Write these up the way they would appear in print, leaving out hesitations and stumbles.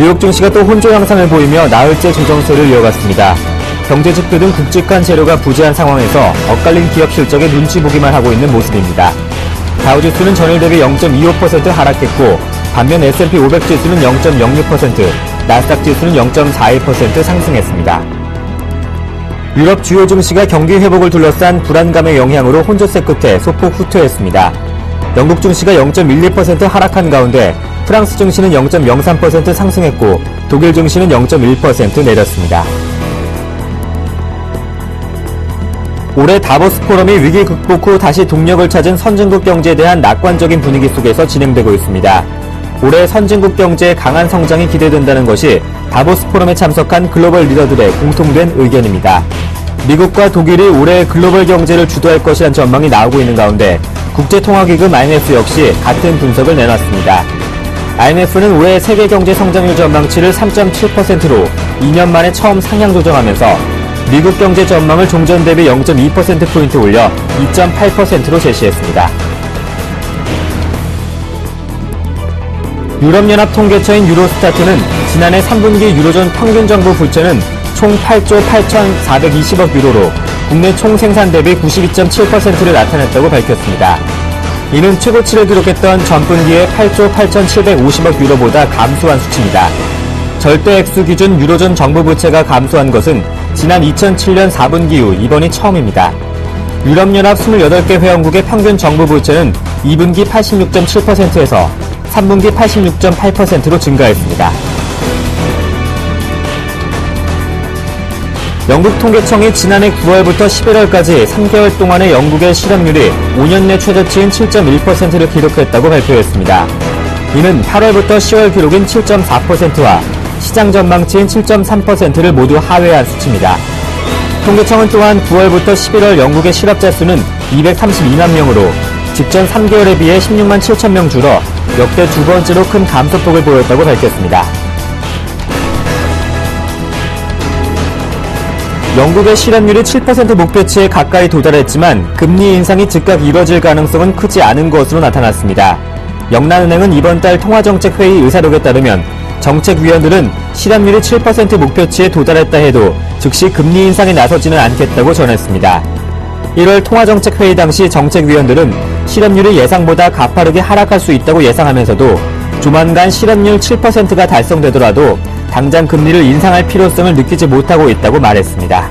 뉴욕 증시가 또 혼조 양상을 보이며 나흘째 조정세를 이어갔습니다. 경제지표 등 굵직한 재료가 부재한 상황에서 엇갈린 기업 실적에 눈치 보기만 하고 있는 모습입니다. 다우지수는 전일 대비 0.25% 하락했고 반면 S&P 500 지수는 0.06%, 나스닥 지수는 0.42% 상승했습니다. 유럽 주요 증시가 경기 회복을 둘러싼 불안감의 영향으로 혼조세 끝에 소폭 후퇴했습니다. 영국 증시가 0.12% 하락한 가운데 프랑스 증시는 0.03% 상승했고 독일 증시는 0.1% 내렸습니다. 올해 다보스 포럼이 위기 극복 후 다시 동력을 찾은 선진국 경제에 대한 낙관적인 분위기 속에서 진행되고 있습니다. 올해 선진국 경제의 강한 성장이 기대된다는 것이 다보스 포럼에 참석한 글로벌 리더들의 공통된 의견입니다. 미국과 독일이 올해 글로벌 경제를 주도할 것이란 전망이 나오고 있는 가운데 국제통화기금 IMF 역시 같은 분석을 내놨습니다. IMF는 올해 세계 경제 성장률 전망치를 3.7%로 2년 만에 처음 상향 조정하면서 미국 경제 전망을 종전 대비 0.2%포인트 올려 2.8%로 제시했습니다. 유럽연합 통계처인 유로스타트는 지난해 3분기 유로존 평균 정부 부채는 총 8조 8,420억 유로로 국내 총 생산 대비 92.7%를 나타냈다고 밝혔습니다. 이는 최고치를 기록했던 전분기의 8조 8,750억 유로보다 감소한 수치입니다. 절대 액수 기준 유로존 정부 부채가 감소한 것은 지난 2007년 4분기 이후 이번이 처음입니다. 유럽연합 28개 회원국의 평균 정부 부채는 2분기 86.7%에서 3분기 86.8%로 증가했습니다. 영국 통계청이 지난해 9월부터 11월까지 3개월 동안의 영국의 실업률이 5년 내 최저치인 7.1%를 기록했다고 발표했습니다. 이는 8월부터 10월 기록인 7.4%와 시장 전망치인 7.3%를 모두 하회한 수치입니다. 통계청은 또한 9월부터 11월 영국의 실업자 수는 232만 명으로 직전 3개월에 비해 16만 7천 명 줄어 역대 두 번째로 큰 감소폭을 보였다고 밝혔습니다. 영국의 실업률이 7% 목표치에 가까이 도달했지만 금리 인상이 즉각 이뤄질 가능성은 크지 않은 것으로 나타났습니다. 영란은행은 이번 달 통화정책회의 의사록에 따르면 정책위원들은 실업률이 7% 목표치에 도달했다 해도 즉시 금리 인상에 나서지는 않겠다고 전했습니다. 1월 통화정책회의 당시 정책위원들은 실업률이 예상보다 가파르게 하락할 수 있다고 예상하면서도 조만간 실업률 7%가 달성되더라도 당장 금리를 인상할 필요성을 느끼지 못하고 있다고 말했습니다.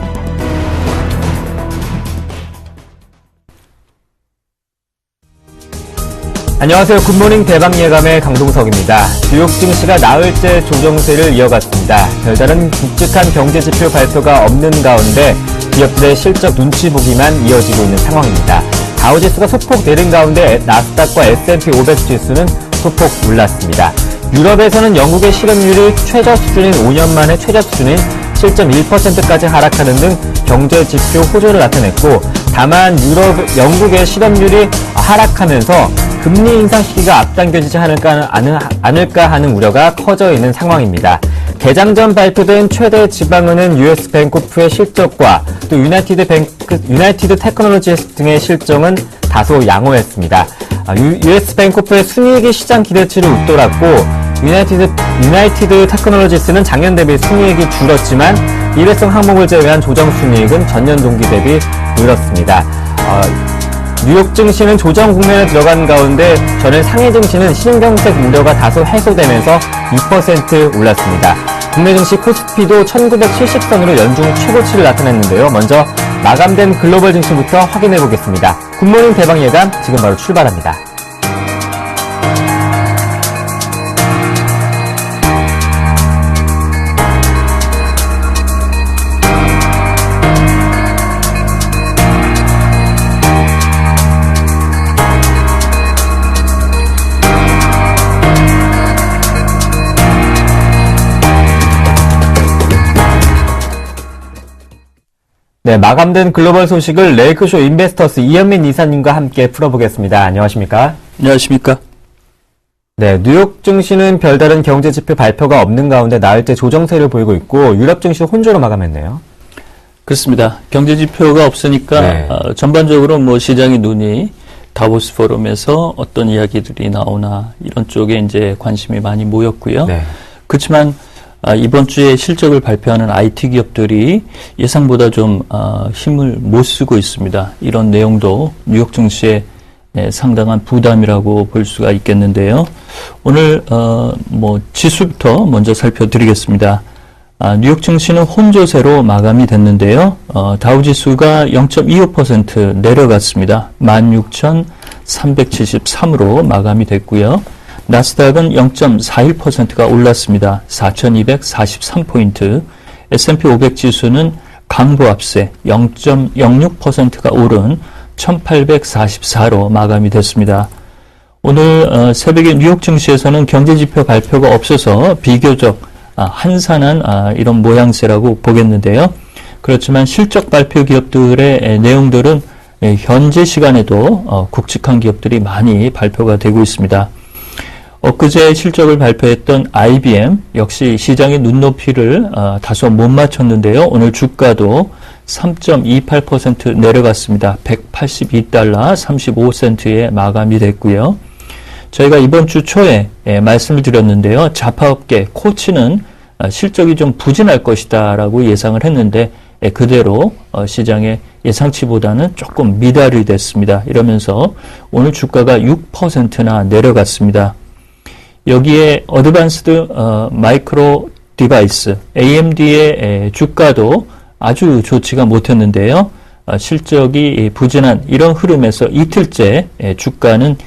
안녕하세요. 굿모닝 대박예감의 강동석입니다. 뉴욕 증시가 나흘째 조정세를 이어갔습니다. 별다른 굵직한 경제지표 발표가 없는 가운데 기업들의 실적 눈치 보기만 이어지고 있는 상황입니다. 다우지수가 소폭 내린 가운데 나스닥과 S&P 500 지수는 소폭 올랐습니다. 유럽에서는 영국의 실업률이 최저 수준인 5년 만에 최저 수준인 7.1%까지 하락하는 등 경제지표 호조를 나타냈고 다만 영국의 실업률이 하락하면서 금리 인상 시기가 앞당겨지지 않을까 하는 우려가 커져 있는 상황입니다. 개장 전 발표된 최대 지방은행 US 뱅코프의 실적과 또 유나이티드 테크놀로지스 등의 실적은 다소 양호했습니다. US 뱅코프의 순이익이 시장 기대치를 웃돌았고 유나이티드 테크놀로지스는 작년 대비 순이익이 줄었지만 일회성 항목을 제외한 조정 순이익은 전년 동기 대비 늘었습니다. 뉴욕 증시는 조정 국면에 들어간 가운데 전일 상해 증시는 신경색 우려가 다소 해소되면서 2% 올랐습니다. 국내 증시 코스피도 1970선으로 연중 최고치를 나타냈는데요. 먼저 마감된 글로벌 증시부터 확인해 보겠습니다. 굿모닝 대박 예감 지금 바로 출발합니다. 네, 마감된 글로벌 소식을 레이크쇼 인베스터스 이현민 이사님과 함께 풀어보겠습니다. 안녕하십니까? 안녕하십니까? 네, 뉴욕 증시는 별다른 경제지표 발표가 없는 가운데 나흘째 조정세를 보이고 있고 유럽 증시 혼조로 마감했네요. 그렇습니다. 경제지표가 없으니까 네. 전반적으로 뭐 시장의 눈이 다보스 포럼에서 어떤 이야기들이 나오나 이런 쪽에 이제 관심이 많이 모였고요. 네. 그렇지만 이번 주에 실적을 발표하는 IT 기업들이 예상보다 좀 힘을 못 쓰고 있습니다. 이런 내용도 뉴욕 증시에 상당한 부담이라고 볼 수가 있겠는데요. 오늘 지수부터 먼저 살펴드리겠습니다. 뉴욕 증시는 혼조세로 마감이 됐는데요. 다우지수가 0.25% 내려갔습니다. 16,373으로 마감이 됐고요. 나스닥은 0.41%가 올랐습니다. 4,243포인트. S&P 500 지수는 강보합세 0.06%가 오른 1,844로 마감이 됐습니다. 오늘 새벽에 뉴욕 증시에서는 경제지표 발표가 없어서 비교적 한산한 이런 모양새라고 보겠는데요. 그렇지만 실적 발표 기업들의 내용들은 현재 시간에도 굵직한 기업들이 많이 발표가 되고 있습니다. 엊그제 실적을 발표했던 IBM 역시 시장의 눈높이를 다소 못 맞췄는데요. 오늘 주가도 3.28% 내려갔습니다. 182달러 35센트에 마감이 됐고요. 저희가 이번 주 초에 말씀을 드렸는데요. 자파업계 코치는 실적이 좀 부진할 것이다 라고 예상을 했는데 그대로 시장의 예상치보다는 조금 미달이 됐습니다. 이러면서 오늘 주가가 6%나 내려갔습니다. 여기에 어드밴스드 마이크로 디바이스 AMD의 주가도 아주 좋지가 못했는데요. 실적이 부진한 이런 흐름에서 이틀째 주가는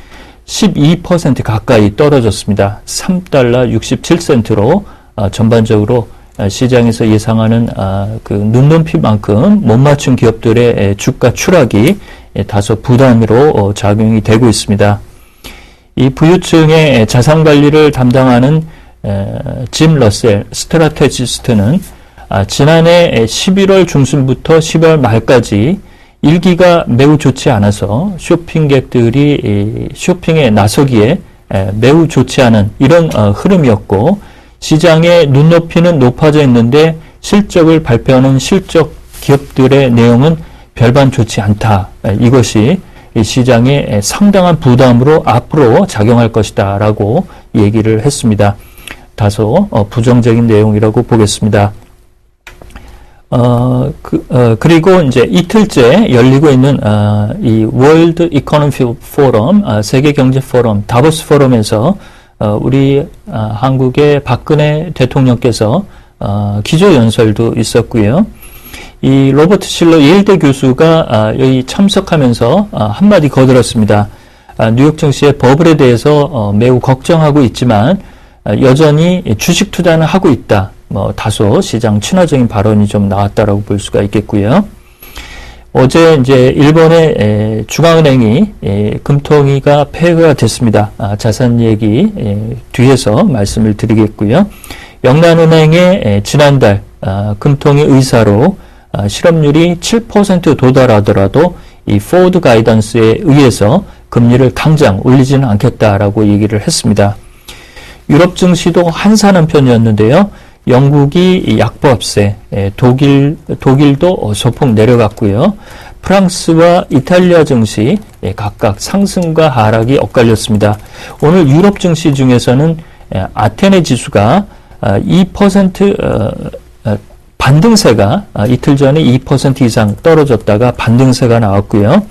12% 가까이 떨어졌습니다. 3달러 67센트로 전반적으로 시장에서 예상하는 그 눈높이만큼 못 맞춘 기업들의 주가 추락이 다소 부담으로 작용이 되고 있습니다. 이 부유층의 자산 관리를 담당하는 짐 러셀 스트라테지스트는 지난해 11월 중순부터 12월 말까지 일기가 매우 좋지 않아서 쇼핑객들이 쇼핑에 나서기에 매우 좋지 않은 이런 흐름이었고 시장의 눈높이는 높아져 있는데 실적을 발표하는 실적 기업들의 내용은 별반 좋지 않다. 이것이 시장에 상당한 부담으로 앞으로 작용할 것이다 라고 얘기를 했습니다. 다소 부정적인 내용이라고 보겠습니다. 그리고 이제 이틀째 열리고 있는 이 월드 이코노미 포럼, 세계 경제 포럼, 다보스 포럼에서 우리 한국의 박근혜 대통령께서 기조 연설도 있었고요. 이 로버트 실러 예일대 교수가 여기 참석하면서 한마디 거들었습니다. 뉴욕 증시의 버블에 대해서 매우 걱정하고 있지만 여전히 주식 투자는 하고 있다. 다소 시장 친화적인 발언이 좀 나왔다라고 볼 수가 있겠고요. 어제 이제 일본의 중앙은행이 금통위가 폐회가 됐습니다. 자산 얘기 뒤에서 말씀을 드리겠고요. 영란은행의 지난달 금통위 의사로 실업률이 7% 도달하더라도 이 포워드 가이던스에 의해서 금리를 당장 올리지는 않겠다라고 얘기를 했습니다. 유럽 증시도 한산한 편이었는데요. 영국이 약보합세, 독일도 소폭 내려갔고요. 프랑스와 이탈리아 증시 각각 상승과 하락이 엇갈렸습니다. 오늘 유럽 증시 중에서는 아테네 지수가 2% 반등세가 이틀 전에 2% 이상 떨어졌다가 반등세가 나왔고요.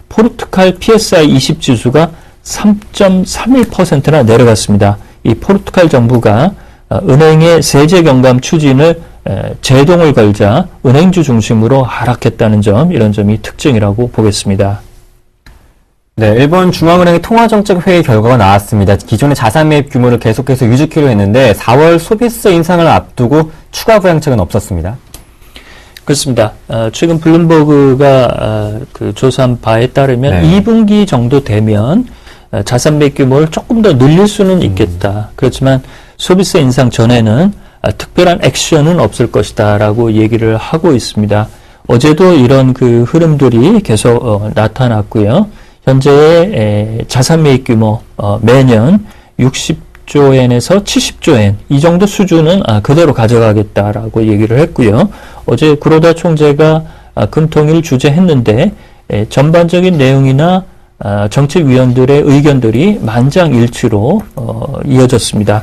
포르투갈 PSI 20 지수가 3.31%나 내려갔습니다. 이 포르투갈 정부가 은행의 세제 경감 추진을 제동을 걸자 은행주 중심으로 하락했다는 점, 이런 점이 특징이라고 보겠습니다. 네, 일본 중앙은행의 통화정책회의 결과가 나왔습니다. 기존의 자산 매입 규모를 계속해서 유지키로 했는데 4월 소비세 인상을 앞두고 추가 부양책은 없었습니다. 그렇습니다. 최근 블룸버그가 그 조사한 바에 따르면 네. 2분기 정도 되면 자산 매입 규모를 조금 더 늘릴 수는 있겠다. 그렇지만 소비세 인상 전에는 특별한 액션은 없을 것이다라고 얘기를 하고 있습니다. 어제도 이런 그 흐름들이 계속 나타났고요. 현재의 자산 매입 규모 매년 60조엔에서 70조엔 이 정도 수준은 그대로 가져가겠다라고 얘기를 했고요. 어제 구로다 총재가 금통위를 주재했는데 전반적인 내용이나 정책위원들의 의견들이 만장일치로 이어졌습니다.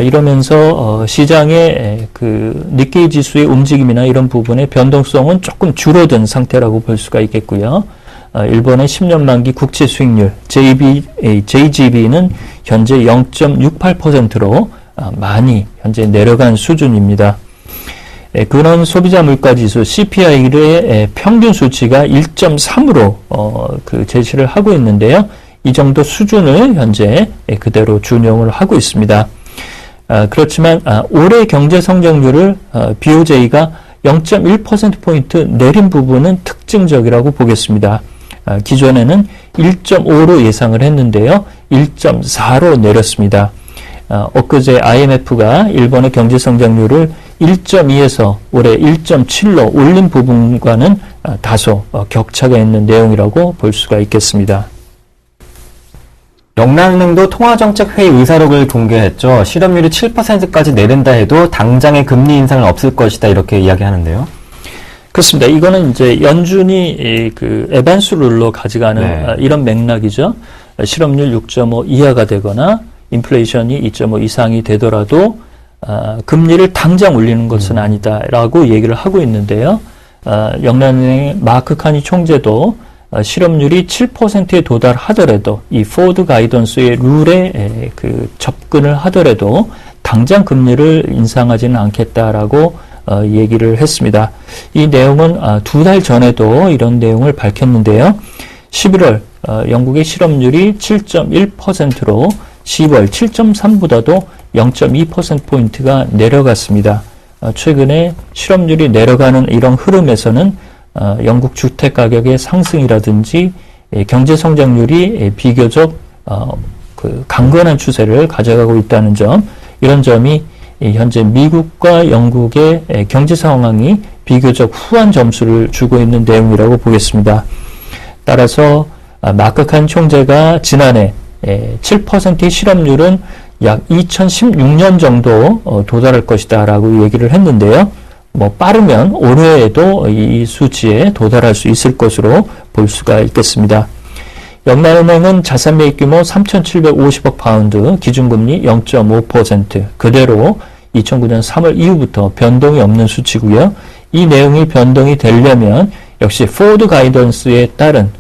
이러면서 시장의 그 니케이 지수의 움직임이나 이런 부분의 변동성은 조금 줄어든 상태라고 볼 수가 있겠고요. 일본의 10년 만기 국채 수익률 JGB는 현재 0.68%로 많이 현재 내려간 수준입니다. 근원 소비자 물가 지수 CPI의 평균 수치가 1.3으로 그 제시를 하고 있는데요. 이 정도 수준을 현재 그대로 준용을 하고 있습니다. 그렇지만 올해 경제 성장률을 BOJ가 0.1%포인트 내린 부분은 특징적이라고 보겠습니다. 기존에는 1.5로 예상을 했는데요. 1.4로 내렸습니다. 엊그제 IMF가 일본의 경제 성장률을 1.2에서 올해 1.7로 올린 부분과는 다소 격차가 있는 내용이라고 볼 수가 있겠습니다. 영란은행도 통화정책회의 의사록을 공개했죠. 실업률이 7%까지 내린다 해도 당장의 금리 인상은 없을 것이다 이렇게 이야기하는데요. 그렇습니다. 이거는 이제 연준이 그 에반스 룰로 가져가는 이런 맥락이죠. 실업률 6.5 이하가 되거나 인플레이션이 2.5 이상이 되더라도 금리를 당장 올리는 것은 아니다라고 얘기를 하고 있는데요. 영란은행 마크 카니 총재도 실업률이 7%에 도달하더라도 이 포워드 가이던스의 룰에 그 접근을 하더라도 당장 금리를 인상하지는 않겠다라고 얘기를 했습니다. 이 내용은 2달 전에도 이런 내용을 밝혔는데요. 11월 영국의 실업률이 7.1%로 10월 7.3보다도 0.2%포인트가 내려갔습니다. 최근에 실업률이 내려가는 이런 흐름에서는 영국 주택 가격의 상승이라든지 경제 성장률이 비교적 그 강건한 추세를 가져가고 있다는 점, 이런 점이 현재 미국과 영국의 경제 상황이 비교적 후한 점수를 주고 있는 내용이라고 보겠습니다. 따라서 마크 칸 총재가 지난해 7%의 실업률은 약 2016년 정도 도달할 것이다 라고 얘기를 했는데요. 빠르면 올해에도 이 수치에 도달할 수 있을 것으로 볼 수가 있겠습니다. 영란은행은 자산 매입 규모 3,750억 파운드, 기준금리 0.5%, 그대로 2009년 3월 이후부터 변동이 없는 수치고요. 이 내용이 변동이 되려면 역시 포워드 가이던스에 따른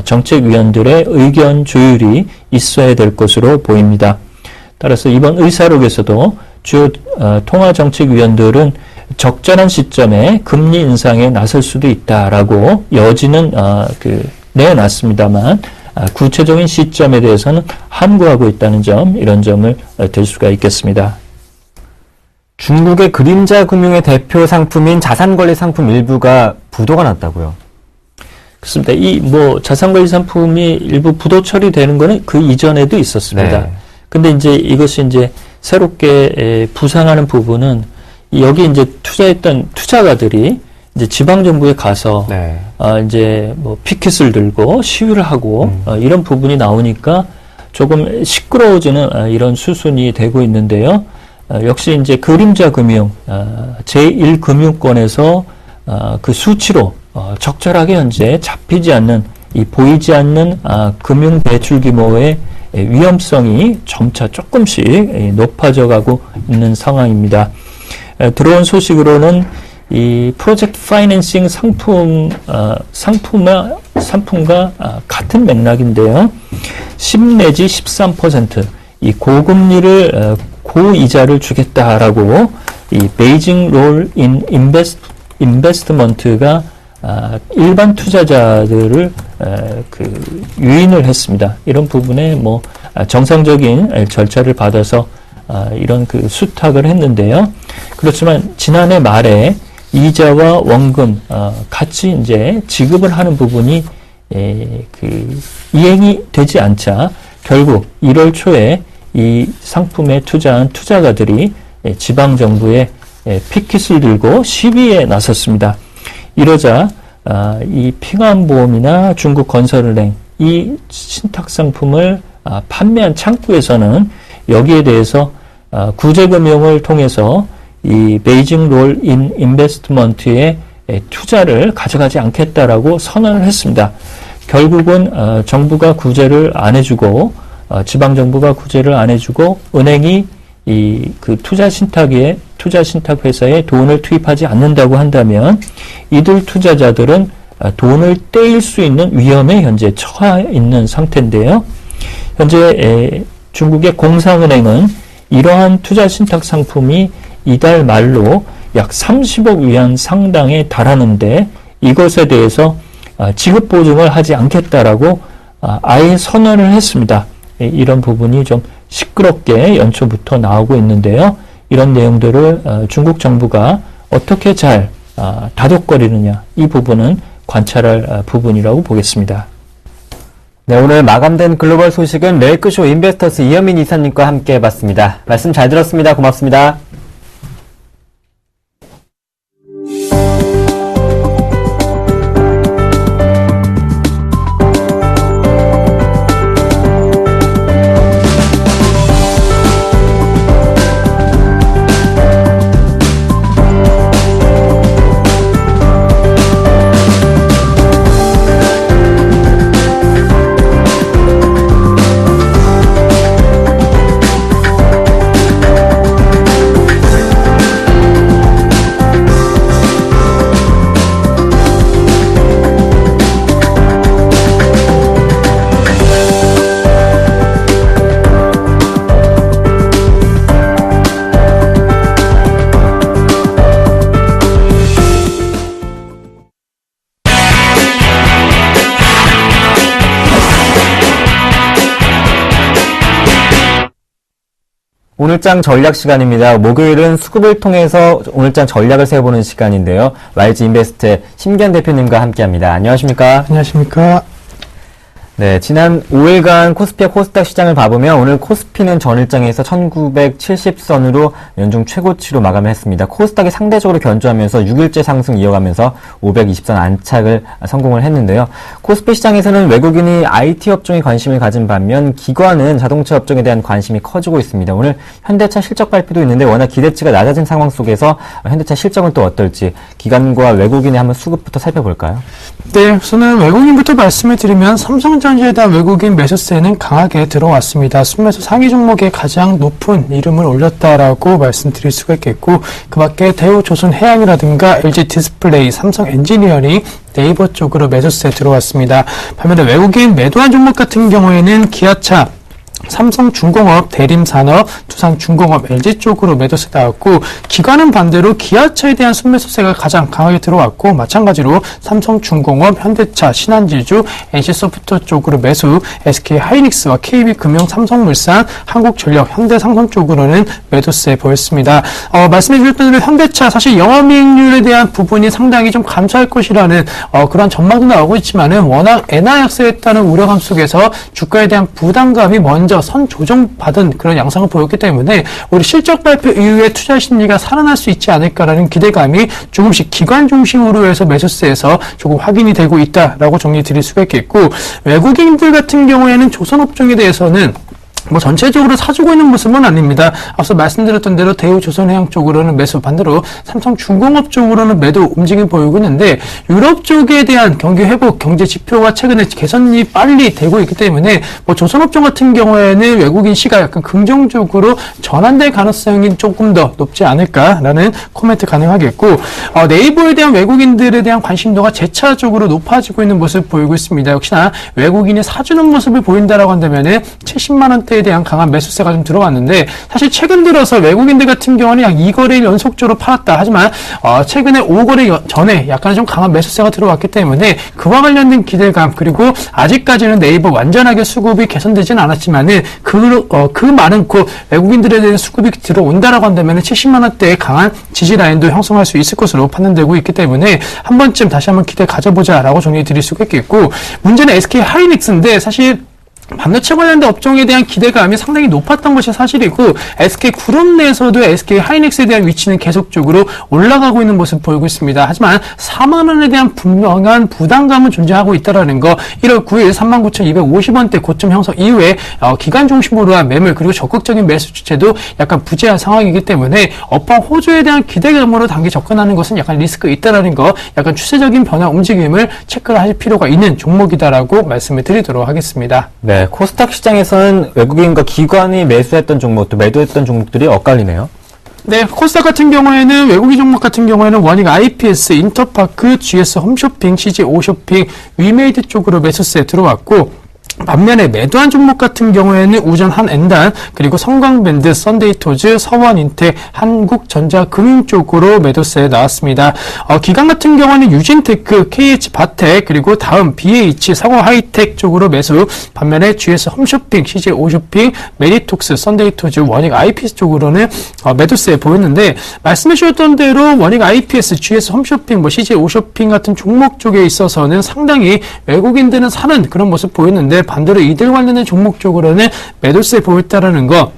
정책위원들의 의견 조율이 있어야 될 것으로 보입니다. 따라서 이번 의사록에서도 주요 통화정책위원들은 적절한 시점에 금리 인상에 나설 수도 있다라고 여지는 내놨습니다만 구체적인 시점에 대해서는 함구하고 있다는 점, 이런 점을 들 수가 있겠습니다. 중국의 그림자 금융의 대표 상품인 자산관리 상품 일부가 부도가 났다고요? 그렇습니다. 이 자산관리 상품이 일부 부도 처리되는 거는 그 이전에도 있었습니다. 네. 근데 이제 이것이 이제 새롭게 부상하는 부분은 여기 이제 투자했던 투자가들이 이제 지방 정부에 가서 이제 피켓을 들고 시위를 하고 이런 부분이 나오니까 조금 시끄러워지는 이런 수순이 되고 있는데요. 역시 이제 그림자 금융 제1금융권에서 그 수치로 적절하게 현재 잡히지 않는, 이 보이지 않는 금융 대출 규모의 위험성이 점차 조금씩 높아져 가고 있는 상황입니다. 들어온 소식으로는 이 프로젝트 파이낸싱 상품과 같은 맥락인데요. 10 내지 13% 이 고금리를 고이자를 주겠다라고 이 베이징 롤 인 인베스트먼트가 일반 투자자들을 유인을 했습니다. 이런 부분에 정상적인 절차를 받아서 이런 수탁을 했는데요. 그렇지만 지난해 말에 이자와 원금 같이 이제 지급을 하는 부분이 이행이 되지 않자 결국 1월 초에 이 상품에 투자한 투자가들이 지방 정부에 피켓을 들고 시위에 나섰습니다. 이러자 이 핑안보험이나 중국건설은행 이 신탁 상품을 판매한 창구에서는 여기에 대해서 구제금융을 통해서 이 베이징 롤 인 인베스트먼트에 투자를 가져가지 않겠다라고 선언을 했습니다. 결국은 정부가 구제를 안 해주고 지방정부가 구제를 안 해주고 은행이 그 투자 신탁 회사에 돈을 투입하지 않는다고 한다면 이들 투자자들은 돈을 떼일 수 있는 위험에 현재 처해 있는 상태인데요. 현재 중국의 공상은행은 이러한 투자 신탁 상품이 이달 말로 약 30억 위안 상당에 달하는데 이것에 대해서 지급 보증을 하지 않겠다라고 아예 선언을 했습니다. 이런 부분이 좀 시끄럽게 연초부터 나오고 있는데요. 이런 내용들을 중국 정부가 어떻게 잘 다독거리느냐, 이 부분은 관찰할 부분이라고 보겠습니다. 네, 오늘 마감된 글로벌 소식은 레이크쇼 인베스터스 이현민 이사님과 함께 해봤습니다. 말씀 잘 들었습니다. 고맙습니다. 오늘장 전략 시간입니다. 목요일은 수급을 통해서 오늘장 전략을 세워보는 시간인데요. YG인베스트의 심기현 대표님과 함께합니다. 안녕하십니까? 안녕하십니까? 네, 지난 5일간 코스피와 코스닥 시장을 봐보면 오늘 코스피는 전일장에서 1970선으로 연중 최고치로 마감을 했습니다. 코스닥이 상대적으로 견조하면서 6일째 상승 이어가면서 520선 안착을 성공을 했는데요. 코스피 시장에서는 외국인이 IT 업종에 관심을 가진 반면 기관은 자동차 업종에 대한 관심이 커지고 있습니다. 오늘 현대차 실적 발표도 있는데 워낙 기대치가 낮아진 상황 속에서 현대차 실적은 또 어떨지 기관과 외국인의 한번 수급부터 살펴볼까요? 네, 우선은 외국인부터 말씀을 드리면 삼성전자에 대한 외국인 매수세는 강하게 들어왔습니다. 순매수 상위 종목에 가장 높은 이름을 올렸다라고 말씀드릴 수가 있겠고, 그 밖에 대우조선해양이라든가 LG디스플레이, 삼성엔지니어링, 네이버 쪽으로 매수세 들어왔습니다. 반면에 외국인 매도한 종목 같은 경우에는 기아차, 삼성중공업, 대림산업, 두산중공업, LG 쪽으로 매도세 나왔고, 기관은 반대로 기아차에 대한 순매수세가 가장 강하게 들어왔고, 마찬가지로 삼성중공업, 현대차, 신한지주, NC소프트 쪽으로 매수, SK하이닉스와 KB금융, 삼성물산, 한국전력, 현대상선 쪽으로는 매도세 보였습니다. 말씀해 주셨던 대로 현대차 사실 영업이익률에 대한 부분이 상당히 좀 감소할 것이라는 그런 전망도 나오고 있지만은 워낙 엔화 약세에 따른 우려감 속에서 주가에 대한 부담감이 먼저 선 조정받은 그런 양상을 보였기 때문에 우리 실적 발표 이후에 투자 심리가 살아날 수 있지 않을까라는 기대감이 조금씩 기관 중심으로 해서 매수세에서 조금 확인이 되고 있다라고 정리 드릴 수가 있겠고, 외국인들 같은 경우에는 조선업종에 대해서는 전체적으로 사주고 있는 모습은 아닙니다. 앞서 말씀드렸던 대로 대우조선해양 쪽으로는 매수, 반대로 삼성중공업 쪽으로는 매도 움직임이 보이고 있는데, 유럽 쪽에 대한 경기 회복, 경제 지표가 최근에 개선이 빨리 되고 있기 때문에 조선업종 같은 경우에는 외국인 시가 약간 긍정적으로 전환될 가능성이 조금 더 높지 않을까라는 코멘트 가능하겠고, 네이버에 대한 외국인들에 대한 관심도가 재차적으로 높아지고 있는 모습 보이고 있습니다. 역시나 외국인이 사주는 모습을 보인다라고 한다면은 70만 원대 에 대한 강한 매수세가 좀 들어왔는데, 사실 최근 들어서 외국인들 같은 경우는 약 2거래일 연속적으로 팔았다. 하지만 최근에 5거래 전에 약간 좀 강한 매수세가 들어왔기 때문에 그와 관련된 기대감, 그리고 아직까지는 네이버 완전하게 수급이 개선되지는 않았지만은 그 많은 외국인들에 대한 수급이 들어온다라고 한다면 70만 원대의 강한 지지 라인도 형성할 수 있을 것으로 판단되고 있기 때문에 한 번쯤 다시 한번 기대 가져보자라고 정리해 드릴 수가 있겠고, 문제는 SK하이닉스인데 사실 반도체 관련된 업종에 대한 기대감이 상당히 높았던 것이 사실이고, SK그룹 내에서도 SK하이닉스에 대한 위치는 계속적으로 올라가고 있는 모습 보이고 있습니다. 하지만 4만 원에 대한 분명한 부담감은 존재하고 있다는 거, 1월 9일 39,250원대 고점 형성 이후에 기관 중심으로 한 매물, 그리고 적극적인 매수 주체도 약간 부재한 상황이기 때문에 업황 호조에 대한 기대감으로 단기 접근하는 것은 약간 리스크 있다는 거, 약간 추세적인 변화 움직임을 체크를 하실 필요가 있는 종목이다라고 말씀을 드리도록 하겠습니다. 네. 네, 코스닥 시장에서는 외국인과 기관이 매수했던 종목, 또 매도했던 종목들이 엇갈리네요. 네, 코스닥 같은 경우에는 외국인 종목 같은 경우에는 원익 IPS, 인터파크, GS 홈쇼핑, CJ 오쇼핑, 위메이드 쪽으로 매수세에 들어왔고 반면에 매도한 종목 같은 경우에는 우전 한엔단, 그리고 성광밴드, 썬데이토즈, 서원인텍, 한국전자금융 쪽으로 매도세에 나왔습니다. 기관 같은 경우는 유진테크, KH바텍, 그리고 다음 BH, 상호하이텍 쪽으로 매수, 반면에 GS 홈쇼핑, CJ 오쇼핑, 메리톡스, 썬데이토즈, 원익 IPS 쪽으로는 매도세에 보였는데 말씀해 주셨던 대로 원익 IPS, GS 홈쇼핑, CJ 오쇼핑 같은 종목 쪽에 있어서는 상당히 외국인들은 사는 그런 모습 보였는데 반대로 이들 관련된 종목 쪽으로는 매도세 보였다라는 거.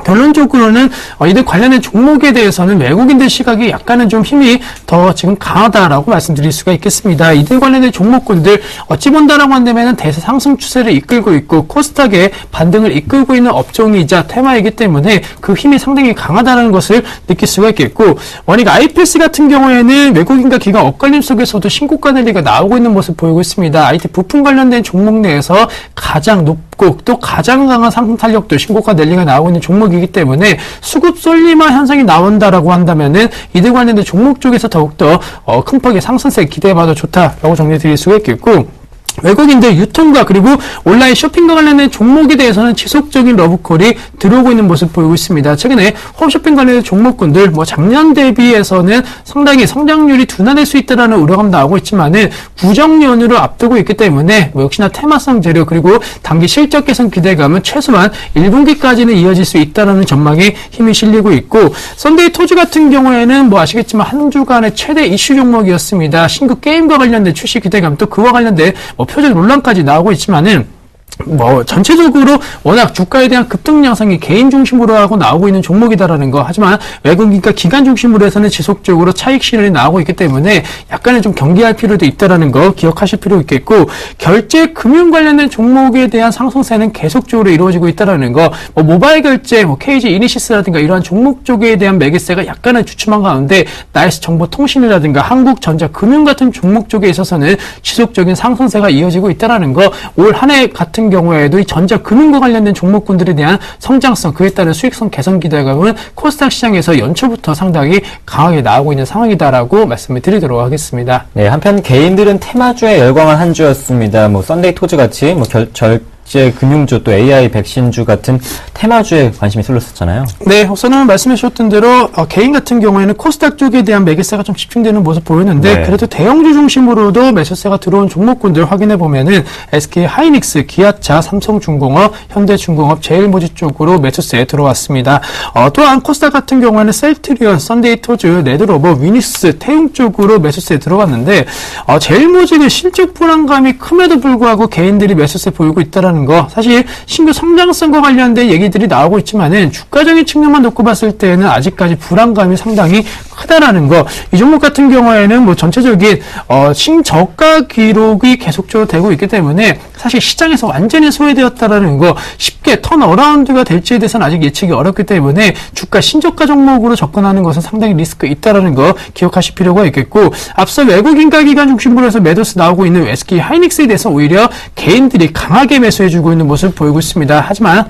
결론적으로는 이들 관련된 종목에 대해서는 외국인들 시각이 약간은 좀 힘이 더 지금 강하다라고 말씀드릴 수가 있겠습니다. 이들 관련된 종목군들 어찌 본다라고 한다면 대세 상승 추세를 이끌고 있고 코스닥의 반등을 이끌고 있는 업종이자 테마이기 때문에 그 힘이 상당히 강하다는 것을 느낄 수가 있겠고 원익 IPS 같은 경우에는 외국인과 기관 엇갈림 속에서도 신고가 랠리가 나오고 있는 모습 보이고 있습니다. IT 부품 관련된 종목 내에서 가장 높고 또 가장 강한 상승 탄력도 신고가 랠리가 나오고 있는 종목이기 때문에 수급 쏠림화 현상이 나온다라고 한다면은 이들 관련된 종목 쪽에서 더욱더 큰 폭의 상승세 기대해봐도 좋다라고 정리드릴 수가 있겠고 외국인들 유통과 그리고 온라인 쇼핑과 관련된 종목에 대해서는 지속적인 러브콜이 들어오고 있는 모습 보이고 있습니다. 최근에 홈쇼핑 관련된 종목군들 작년 대비해서는 상당히 성장률이 둔화될 수 있다는 우려감 나오고 있지만은 구정연휴를 앞두고 있기 때문에 역시나 테마성 재료 그리고 단기 실적 개선 기대감은 최소한 1분기까지는 이어질 수 있다는 전망에 힘이 실리고 있고 썬데이토즈 같은 경우에는 아시겠지만 한 주간의 최대 이슈 종목이었습니다. 신규 게임과 관련된 출시 기대감 또 그와 관련된 표적 논란까지 나오고 있지만은 전체적으로 워낙 주가에 대한 급등 양상이 개인 중심으로 하고 나오고 있는 종목이다라는 거. 하지만 외국인과 기관 중심으로 해서는 지속적으로 차익 실현이 나오고 있기 때문에 약간은 좀 경계할 필요도 있다라는 거 기억하실 필요 있겠고 결제 금융 관련된 종목에 대한 상승세는 계속적으로 이루어지고 있다라는 거. 모바일 결제, KG 이니시스라든가 이러한 종목 쪽에 대한 매개세가 약간은 주춤한 가운데 나이스 정보통신이라든가 한국전자금융 같은 종목 쪽에 있어서는 지속적인 상승세가 이어지고 있다라는 거. 올 한 해 같은 경우에도 이 전자금융과 관련된 종목군들에 대한 성장성, 그에 따른 수익성 개선 기대감은 코스닥 시장에서 연초부터 상당히 강하게 나오고 있는 상황이다라고 말씀을 드리도록 하겠습니다. 네, 한편 개인들은 테마주에 열광한 한 주였습니다. 썬데이토즈 같이 결제 금융주 또 AI 백신주 같은 테마주에 관심이 쏠렸었잖아요. 네, 우선은 말씀해 주셨던 대로 개인 같은 경우에는 코스닥 쪽에 대한 매개세가 좀 집중되는 모습 보이는데 네. 그래도 대형주 중심으로도 매수세가 들어온 종목군들 확인해 보면은 SK 하이닉스, 기아차, 삼성중공업, 현대중공업, 제일모직 쪽으로 매수세에 들어왔습니다. 또한 코스닥 같은 경우에는 셀트리온, 썬데이토즈, 레드로버, 위니스, 태웅 쪽으로 매수세에 들어갔는데 제일모직은 실적 불안감이 큼에도 불구하고 개인들이 매수세 보이고 있다라는 거. 사실 신규 성장성과 관련된 얘기들이 나오고 있지만은 주가적인 측면만 놓고 봤을 때는 아직까지 불안감이 상당히 크다라는 거. 이 종목 같은 경우에는 전체적인 신저가 기록이 계속적으로 되고 있기 때문에 사실 시장에서 완전히 소외되었다라는 거, 쉽게 턴어라운드가 될지에 대해서는 아직 예측이 어렵기 때문에 주가 신저가 종목으로 접근하는 것은 상당히 리스크 있다라는 거 기억하실 필요가 있겠고, 앞서 외국인가 기관 중심으로 해서 매도수 나오고 있는 SK 하이닉스에 대해서 오히려 개인들이 강하게 매수해주고 있는 모습을 보이고 있습니다. 하지만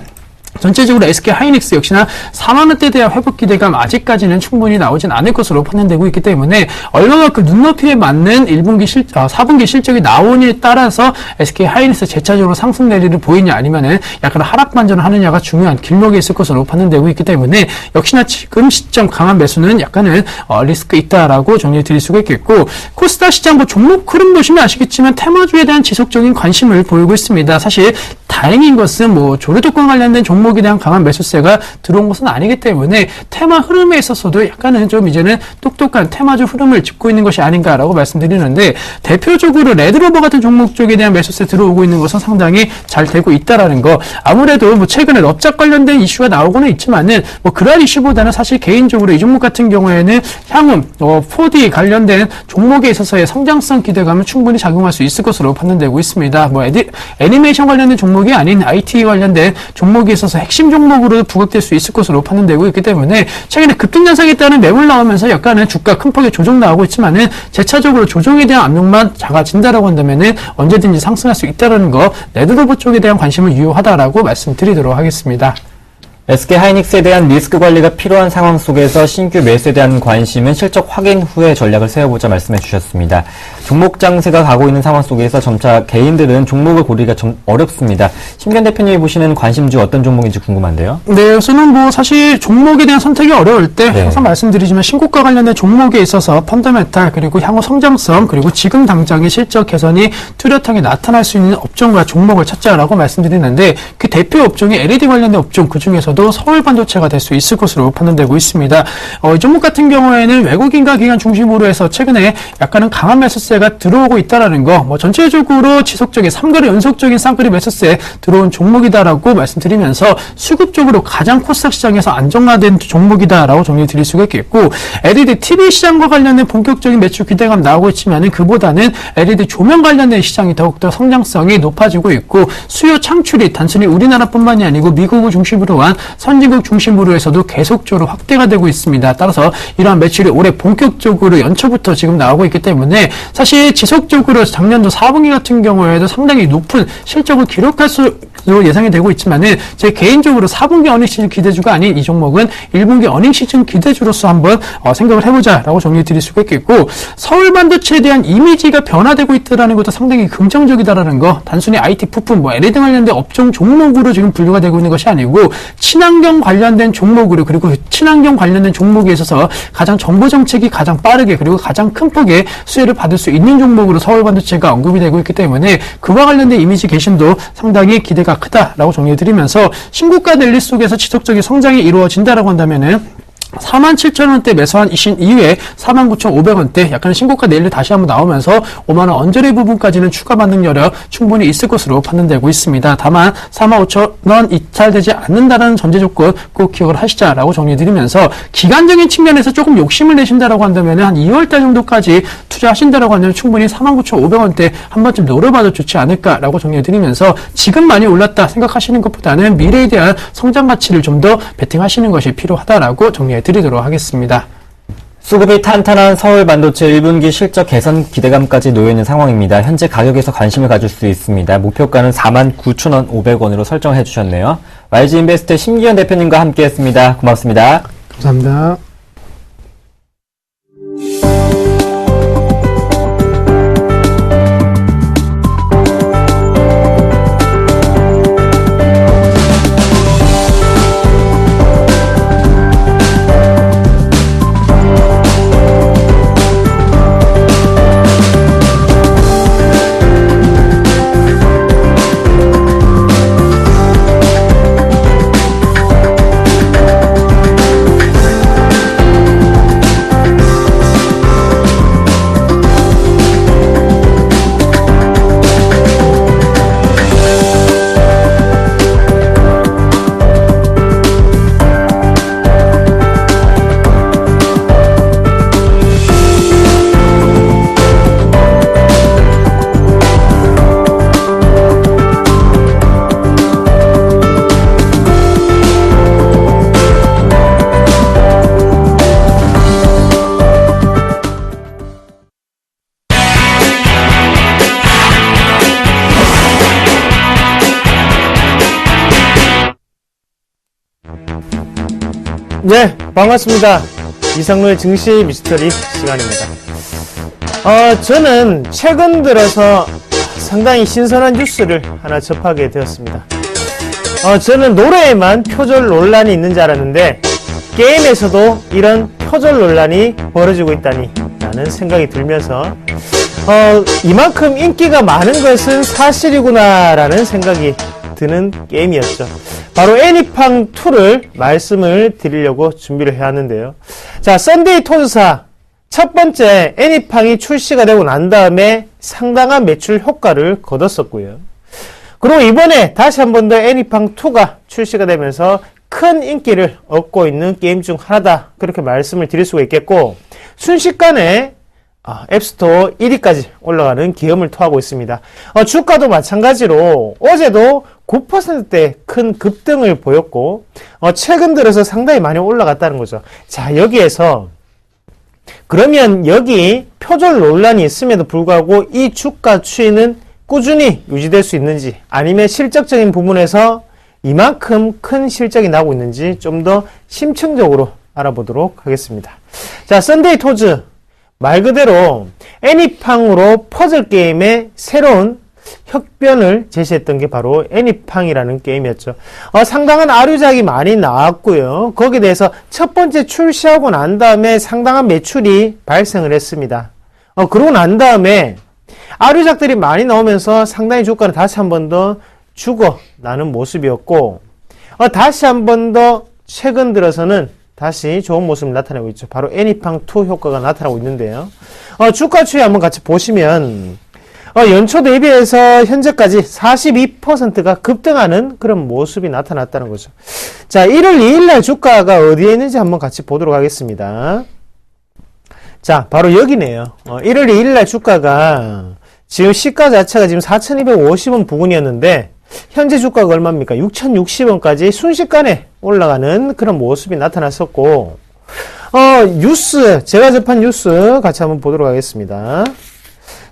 전체적으로 SK 하이닉스 역시나 4만원대에 대한 회복 기대감 아직까지는 충분히 나오진 않을 것으로 판단되고 있기 때문에 얼마만큼 눈높이에 맞는 4분기 실적이 나오느냐에 따라서 SK 하이닉스 재차적으로 상승 랠리를 보이냐 아니면은 약간 하락 반전을 하느냐가 중요한 길목에 있을 것으로 판단되고 있기 때문에 역시나 지금 시점 강한 매수는 약간은 리스크 있다라고 정리해 드릴 수가 있겠고, 코스닥 시장 종목 흐름 보시면 아시겠지만 테마주에 대한 지속적인 관심을 보이고 있습니다. 사실 다행인 것은 조류독과 관련된 종목에 대한 강한 매수세가 들어온 것은 아니기 때문에 테마 흐름에 있어서도 약간은 좀 이제는 똑똑한 테마주 흐름을 짚고 있는 것이 아닌가라고 말씀드리는데, 대표적으로 레드로버 같은 종목 쪽에 대한 매수세 들어오고 있는 것은 상당히 잘 되고 있다라는 거. 아무래도 최근에 럽작 관련된 이슈가 나오고는 있지만은 그러한 이슈보다는 사실 개인적으로 이 종목 같은 경우에는 향후 4D 관련된 종목에 있어서의 성장성 기대감은 충분히 작용할 수 있을 것으로 판단되고 있습니다. 애니메이션 관련된 종목이 아닌 IT 관련된 종목에 있어서 있어서 핵심 종목으로 부각될 수 있을 것으로 판단되고 있기 때문에 최근에 급등 현상에 따른 매물 나오면서 약간은 주가 큰 폭의 조정 나오고 있지만은 재차적으로 조정에 대한 압력만 작아진다라고 한다면은 언제든지 상승할 수 있다라는 거, 레드로버 쪽에 대한 관심을 유효하다라고 말씀드리도록 하겠습니다. SK 하이닉스에 대한 리스크 관리가 필요한 상황 속에서 신규 매수에 대한 관심은 실적 확인 후에 전략을 세워보자 말씀해 주셨습니다. 종목 장세가 가고 있는 상황 속에서 점차 개인들은 종목을 고르기가 좀 어렵습니다. 심기현 대표님이 보시는 관심주 어떤 종목인지 궁금한데요. 네, 우선은 뭐 사실 종목에 대한 선택이 어려울 때 항상 말씀드리지만 신고가 관련된 종목에 있어서 펀더멘탈 그리고 향후 성장성 그리고 지금 당장의 실적 개선이 뚜렷하게 나타날 수 있는 업종과 종목을 찾자라고 말씀드리는데 그 대표 업종이 LED 관련된 업종 그중에서도 서울 반도체가 될 수 있을 것으로 판단되고 있습니다. 이 종목 같은 경우에는 외국인과 기관 중심으로 해서 최근에 약간은 강한 매수세가 들어오고 있다라는 거, 뭐 전체적으로 지속적인 3거래 연속적인 쌍거리 매수세 들어온 종목이다라고 말씀드리면서 수급적으로 가장 코스닥 시장에서 안정화된 종목이다라고 정리해 드릴 수가 있겠고, LED TV 시장과 관련된 본격적인 매출 기대감 나오고 있지만은 그보다는 LED 조명 관련된 시장이 더욱더 성장성이 높아지고 있고 수요 창출이 단순히 우리나라뿐만이 아니고 미국을 중심으로 한 선진국 중심으로 해서도 계속적으로 확대가 되고 있습니다. 따라서 이러한 매출이 올해 본격적으로 연초부터 지금 나오고 있기 때문에 사실 지속적으로 작년도 4분기 같은 경우에도 상당히 높은 실적을 기록할 수 예상이 되고 있지만은 제 개인적으로 4분기 어닝 시즌 기대주가 아닌 이 종목은 1분기 어닝 시즌 기대주로서 한번 생각을 해보자라고 정리해 드릴 수가 있겠고, 서울 반도체에 대한 이미지가 변화되고 있다는 것도 상당히 긍정적이다라는 거, 단순히 IT 부품, 뭐 LED 관련된 업종 종목으로 지금 분류가 되고 있는 것이 아니고 친환경 관련된 종목으로, 그리고 친환경 관련된 종목에 있어서 가장 정부 정책이 가장 빠르게 그리고 가장 큰 폭의 수혜를 받을 수 있는 종목으로 서울 반도체가 언급이 되고 있기 때문에 그와 관련된 이미지 개선도 상당히 기대가 크다라고 정리해드리면서 신고가 랠리 속에서 지속적인 성장이 이루어진다라고 한다면은 47,000원대 매수한 이신 이후에 49,500원대 약간 신고가 내일 다시 한번 나오면서 5만원 언저리 부분까지는 추가 반등 여력 충분히 있을 것으로 판단되고 있습니다. 다만 45,000원 이탈되지 않는다는 전제 조건 꼭 기억을 하시자라고 정리해드리면서 기간적인 측면에서 조금 욕심을 내신다라고 한다면 한 2월달 정도까지 투자하신다라고 한다면 충분히 49,500원대 한 번쯤 노려봐도 좋지 않을까라고 정리해드리면서 지금 많이 올랐다 생각하시는 것보다는 미래에 대한 성장 가치를 좀 더 베팅하시는 것이 필요하다라고 정리해드리도록 하겠습니다. 수급이 탄탄한 서울 반도체 1분기 실적 개선 기대감까지 놓여있는 상황입니다. 현재 가격에서 관심을 가질 수 있습니다. 목표가는 49,500원으로 설정해 주셨네요. YG인베스트 심기현 대표님과 함께했습니다. 고맙습니다. 감사합니다. 네, 반갑습니다. 이상로의 증시 미스터리 시간입니다. 저는 최근 들어서 상당히 신선한 뉴스를 하나 접하게 되었습니다. 저는 노래에만 표절 논란이 있는 줄 알았는데 게임에서도 이런 표절 논란이 벌어지고 있다니 라는 생각이 들면서 이만큼 인기가 많은 것은 사실이구나 라는 생각이 드는 게임이었죠. 바로 애니팡2를 말씀을 드리려고 준비를 해왔는데요. 자, 썬데이 토스사 첫 번째 애니팡이 출시가 되고 난 다음에 상당한 매출 효과를 거뒀었고요. 그리고 이번에 다시 한 번 더 애니팡2가 출시가 되면서 큰 인기를 얻고 있는 게임 중 하나다, 그렇게 말씀을 드릴 수가 있겠고, 순식간에 앱스토어 1위까지 올라가는 기염을 토하고 있습니다. 주가도 마찬가지로 어제도 9%대 큰 급등을 보였고 최근 들어서 상당히 많이 올라갔다는 거죠. 자, 여기에서 그러면 여기 표절 논란이 있음에도 불구하고 이 주가 추이는 꾸준히 유지될 수 있는지, 아니면 실적적인 부분에서 이만큼 큰 실적이 나오고 있는지 좀 더 심층적으로 알아보도록 하겠습니다. 자, 썬데이 토즈, 말 그대로 애니팡으로 퍼즐 게임의 새로운 혁변을 제시했던 게 바로 애니팡이라는 게임이었죠. 상당한 아류작이 많이 나왔고요. 거기에 대해서 첫 번째 출시하고 난 다음에 상당한 매출이 발생을 했습니다. 그러고 난 다음에 아류작들이 많이 나오면서 상당히 주가는 다시 한 번 더 죽어나는 모습이었고, 다시 한 번 더 최근 들어서는 다시 좋은 모습을 나타내고 있죠. 바로 애니팡2 효과가 나타나고 있는데요. 주가 추이 한번 같이 보시면 연초 대비해서 현재까지 42%가 급등하는 그런 모습이 나타났다는 거죠. 자, 1월 2일날 주가가 어디에 있는지 한번 같이 보도록 하겠습니다. 자, 바로 여기네요. 1월 2일날 주가가 지금 시가 자체가 지금 4,250원 부근이었는데 현재 주가가 얼마입니까? 6,060원까지 순식간에 올라가는 그런 모습이 나타났었고, 뉴스, 제가 접한 뉴스 같이 한번 보도록 하겠습니다.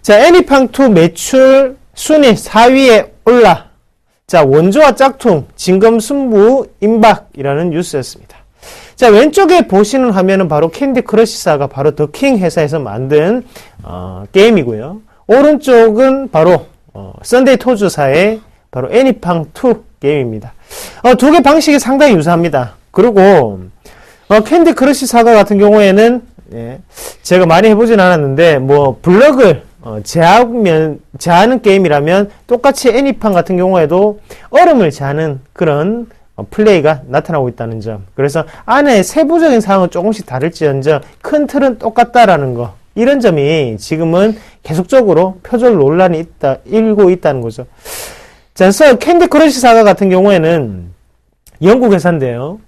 자, 애니팡2 매출 순위 4위에 올라. 자, 원조와 짝퉁, 진검승부 임박이라는 뉴스였습니다. 자, 왼쪽에 보시는 화면은 바로 캔디 크러쉬사가 바로 더킹 회사에서 만든 게임이고요. 오른쪽은 바로 썬데이 토즈사의 바로 애니팡2 게임입니다. 두 개 방식이 상당히 유사합니다. 그리고 캔디 크러쉬 사가 같은 경우에는 제가 많이 해보진 않았는데 뭐 블럭을 제하는 게임이라면 똑같이 애니팡 같은 경우에도 얼음을 제하는 그런 플레이가 나타나고 있다는 점. 그래서 안에 세부적인 사항은 조금씩 다를지언정 큰 틀은 똑같다라는 거. 이런 점이 지금은 계속적으로 표절 논란이 일고 있다는 거죠. 자, 그래서 캔디 크러쉬 사가 같은 경우에는 영국 회사인데요.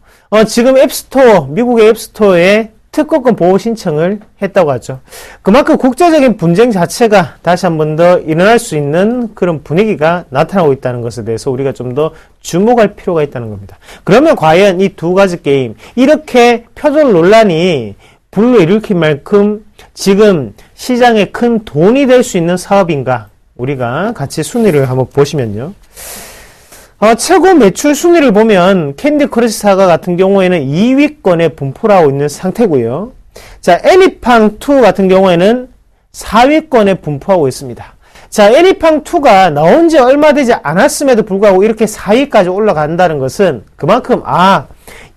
지금 앱스토어, 미국의 앱스토어에 특허권 보호 신청을 했다고 하죠. 그만큼 국제적인 분쟁 자체가 다시 한 번 더 일어날 수 있는 그런 분위기가 나타나고 있다는 것에 대해서 우리가 좀 더 주목할 필요가 있다는 겁니다. 그러면 과연 이 두 가지 게임, 이렇게 표절 논란이 불러일으킬 만큼 지금 시장에 큰 돈이 될 수 있는 사업인가? 우리가 같이 순위를 한번 보시면요. 최고 매출 순위를 보면 캔디 크러쉬 사가 같은 경우에는 2위권에 분포를 하고 있는 상태고요. 자, 애니팡2 같은 경우에는 4위권에 분포하고 있습니다. 자, 애니팡2가 나온 지 얼마 되지 않았음에도 불구하고 이렇게 4위까지 올라간다는 것은 그만큼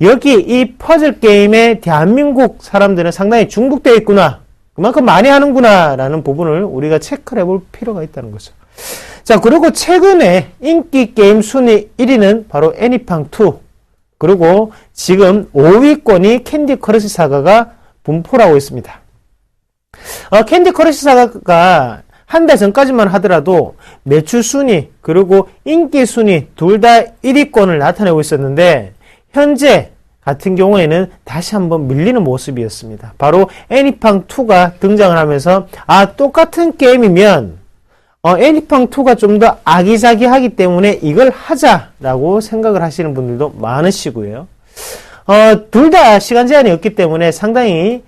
여기 이 퍼즐 게임에 대한민국 사람들은 상당히 중독되어 있구나, 그만큼 많이 하는구나 라는 부분을 우리가 체크를 해볼 필요가 있다는 거죠. 자, 그리고 최근에 인기 게임 순위 1위는 바로 애니팡2, 그리고 지금 5위권이 캔디 크러쉬 사가가 분포를 하고 있습니다. 캔디 크러쉬 사가가 한 달 전까지만 하더라도 매출 순위 그리고 인기 순위 둘 다 1위권을 나타내고 있었는데 현재 같은 경우에는 다시 한번 밀리는 모습이었습니다. 바로 애니팡2가 등장을 하면서 똑같은 게임이면 애니팡2가 좀 더 아기자기하기 때문에 이걸 하자라고 생각을 하시는 분들도 많으시고요. 둘 다 시간 제한이 없기 때문에 상당히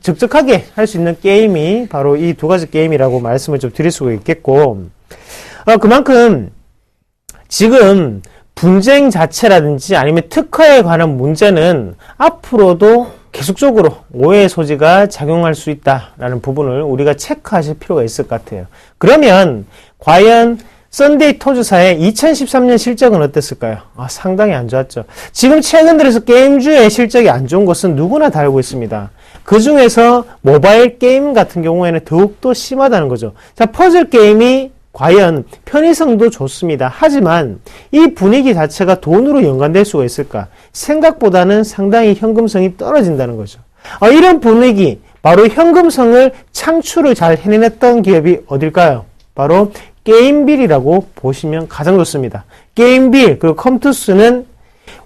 적적하게 할 수 있는 게임이 바로 이 두 가지 게임이라고 말씀을 좀 드릴 수가 있겠고, 그만큼 지금 분쟁 자체라든지 아니면 특허에 관한 문제는 앞으로도 계속적으로 오해의 소지가 작용할 수 있다라는 부분을 우리가 체크하실 필요가 있을 것 같아요. 그러면 과연 썬데이 토즈사의 2013년 실적은 어땠을까요? 상당히 안 좋았죠. 지금 최근 들어서 게임주의 실적이 안 좋은 것은 누구나 다 알고 있습니다. 그 중에서 모바일 게임 같은 경우에는 더욱더 심하다는 거죠. 자, 퍼즐 게임이 과연 편의성도 좋습니다. 하지만 이 분위기 자체가 돈으로 연관될 수가 있을까? 생각보다는 상당히 현금성이 떨어진다는 거죠. 이런 분위기, 바로 현금성을 창출을 잘 해냈던 기업이 어딜까요? 바로 게임빌이라고 보시면 가장 좋습니다. 게임빌 그리고 컴투스는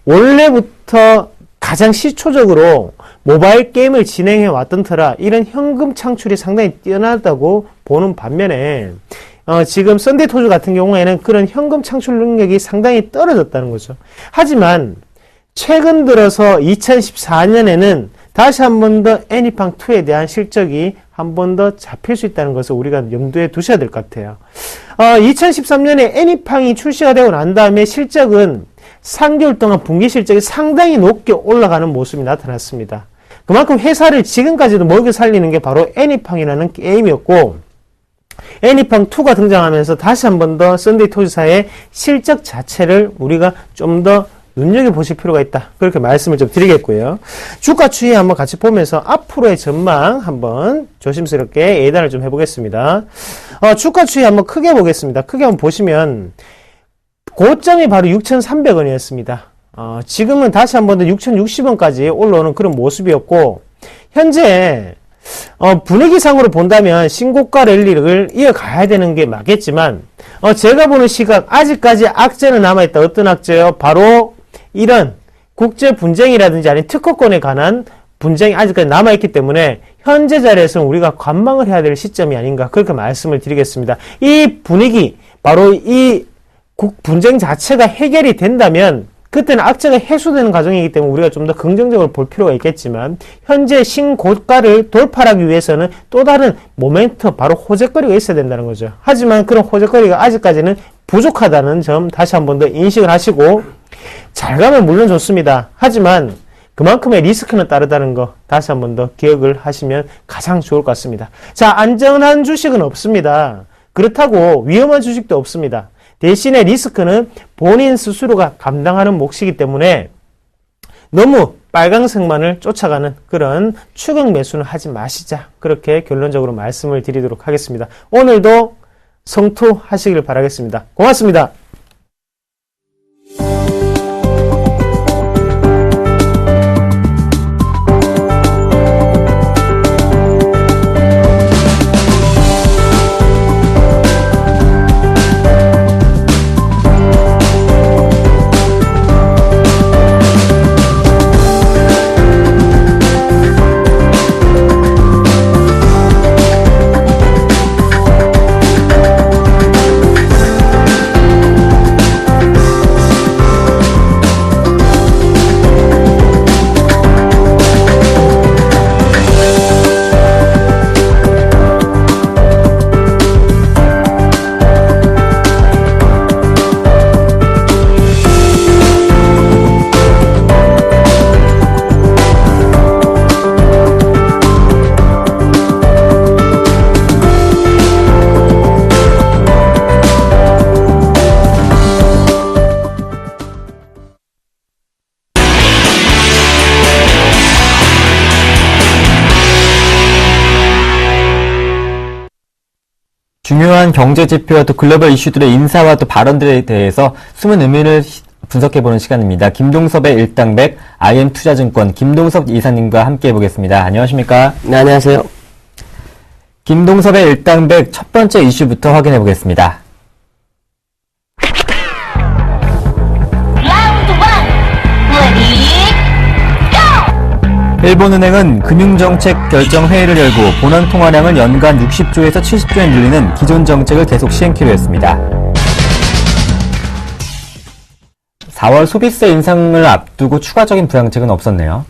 원래부터 가장 시초적으로 모바일 게임을 진행해 왔던 터라 이런 현금 창출이 상당히 뛰어나다고 보는 반면에 지금 썬데이토즈 같은 경우에는 그런 현금 창출 능력이 상당히 떨어졌다는 거죠. 하지만 최근 들어서 2014년에는 다시 한 번 더 애니팡2에 대한 실적이 한 번 더 잡힐 수 있다는 것을 우리가 염두에 두셔야 될 것 같아요. 2013년에 애니팡이 출시가 되고 난 다음에 실적은 3개월 동안 분기 실적이 상당히 높게 올라가는 모습이 나타났습니다. 그만큼 회사를 지금까지도 먹여 살리는 게 바로 애니팡이라는 게임이었고, 애니팡2가 등장하면서 다시 한 번 더 썬데이토즈사의 실적 자체를 우리가 좀 더 눈여겨보실 필요가 있다. 그렇게 말씀을 좀 드리겠고요. 주가 추이 한번 같이 보면서 앞으로의 전망 한번 조심스럽게 예단을 좀 해보겠습니다. 주가 추이 한번 크게 보겠습니다. 크게 한번 보시면 고점이 바로 6,300원이었습니다. 지금은 다시 한 번 더 6,060원까지 올라오는 그런 모습이었고, 현재 분위기상으로 본다면 신고가 랠리를 이어가야 되는 게 맞겠지만, 제가 보는 시각 아직까지 악재는 남아있다. 어떤 악재요? 바로 이런 국제 분쟁이라든지 아니면 특허권에 관한 분쟁이 아직까지 남아있기 때문에 현재 자리에서는 우리가 관망을 해야 될 시점이 아닌가, 그렇게 말씀을 드리겠습니다. 이 분위기, 바로 이 분쟁 자체가 해결이 된다면 그때는 악재가 해소되는 과정이기 때문에 우리가 좀 더 긍정적으로 볼 필요가 있겠지만, 현재 신고가를 돌파하기 위해서는 또 다른 모멘텀, 바로 호재거리가 있어야 된다는 거죠. 하지만 그런 호재거리가 아직까지는 부족하다는 점 다시 한 번 더 인식을 하시고, 잘 가면 물론 좋습니다. 하지만 그만큼의 리스크는 따르다는 거 다시 한 번 더 기억을 하시면 가장 좋을 것 같습니다. 자, 안전한 주식은 없습니다. 그렇다고 위험한 주식도 없습니다. 대신에 리스크는 본인 스스로가 감당하는 몫이기 때문에 너무 빨강색만을 쫓아가는 그런 추격 매수는 하지 마시자. 그렇게 결론적으로 말씀을 드리도록 하겠습니다. 오늘도 성투하시길 바라겠습니다. 고맙습니다. 중요한 경제 지표와 또 글로벌 이슈들의 인사와 또 발언들에 대해서 숨은 의미를 분석해보는 시간입니다. 김동섭의 일당백, IM투자증권 김동섭 이사님과 함께 해보겠습니다. 안녕하십니까? 네, 안녕하세요. 김동섭의 일당백 첫 번째 이슈부터 확인해보겠습니다. 일본은행은 금융정책 결정회의를 열고 본원 통화량을 연간 60조에서 70조에 늘리는 기존 정책을 계속 시행키로 했습니다. 4월 소비세 인상을 앞두고 추가적인 부양책은 없었네요.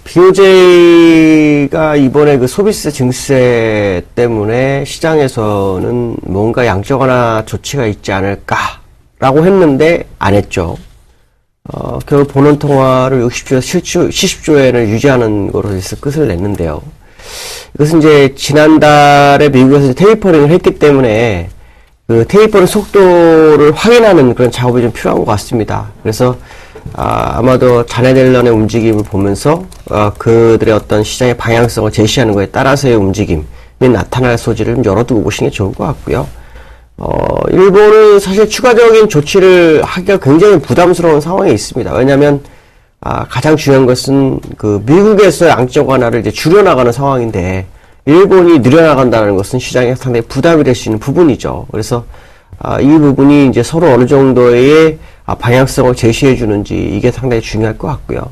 BOJ가 이번에 그 소비세 증세 때문에 시장에서는 뭔가 양적 완화 조치가 있지 않을까라고 했는데 안 했죠. 결국 본원 통화를 60조에서 70조엔을 유지하는 거로 해서 끝을 냈는데요. 이것은 이제 지난달에 미국에서 테이퍼링을 했기 때문에 그 테이퍼링 속도를 확인하는 그런 작업이 좀 필요한 것 같습니다. 그래서 아마도 자네 델런의 움직임을 보면서 그들의 어떤 시장의 방향성을 제시하는 것에 따라서의 움직임이 나타날 소지를 좀 열어두고 보시는 게 좋을 것 같고요. 일본은 사실 추가적인 조치를 하기가 굉장히 부담스러운 상황에 있습니다. 왜냐하면 가장 중요한 것은 그 미국에서 양적 완화를 이제 줄여나가는 상황인데 일본이 늘려나간다는 것은 시장에 상당히 부담이 될 수 있는 부분이죠. 그래서 이 부분이 이제 서로 어느 정도의 방향성을 제시해 주는지 이게 상당히 중요할 것 같고요.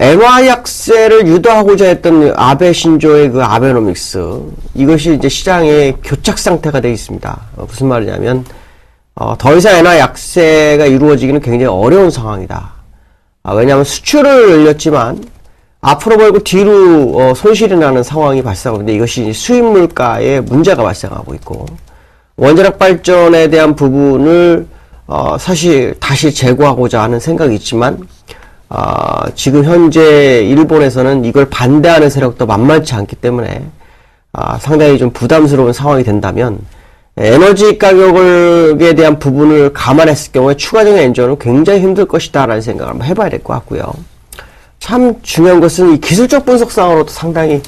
엔화 약세를 유도하고자 했던 아베 신조의 그 아베노믹스, 이것이 이제 시장의 교착 상태가 되어 있습니다. 무슨 말이냐면, 더 이상 엔화 약세가 이루어지기는 굉장히 어려운 상황이다. 왜냐하면 수출을 늘렸지만, 앞으로 벌고 뒤로 손실이 나는 상황이 발생하고 있는데, 이것이 수입 물가에 문제가 발생하고 있고, 원자력 발전에 대한 부분을 사실 다시 재고하고자 하는 생각이 있지만, 지금 현재 일본에서는 이걸 반대하는 세력도 만만치 않기 때문에 상당히 좀 부담스러운 상황이 된다면, 에너지 가격에 대한 부분을 감안했을 경우에 추가적인 엔저는 굉장히 힘들 것이다 라는 생각을 한번 해봐야 될 것 같고요. 참 중요한 것은 이 기술적 분석상으로도 상당히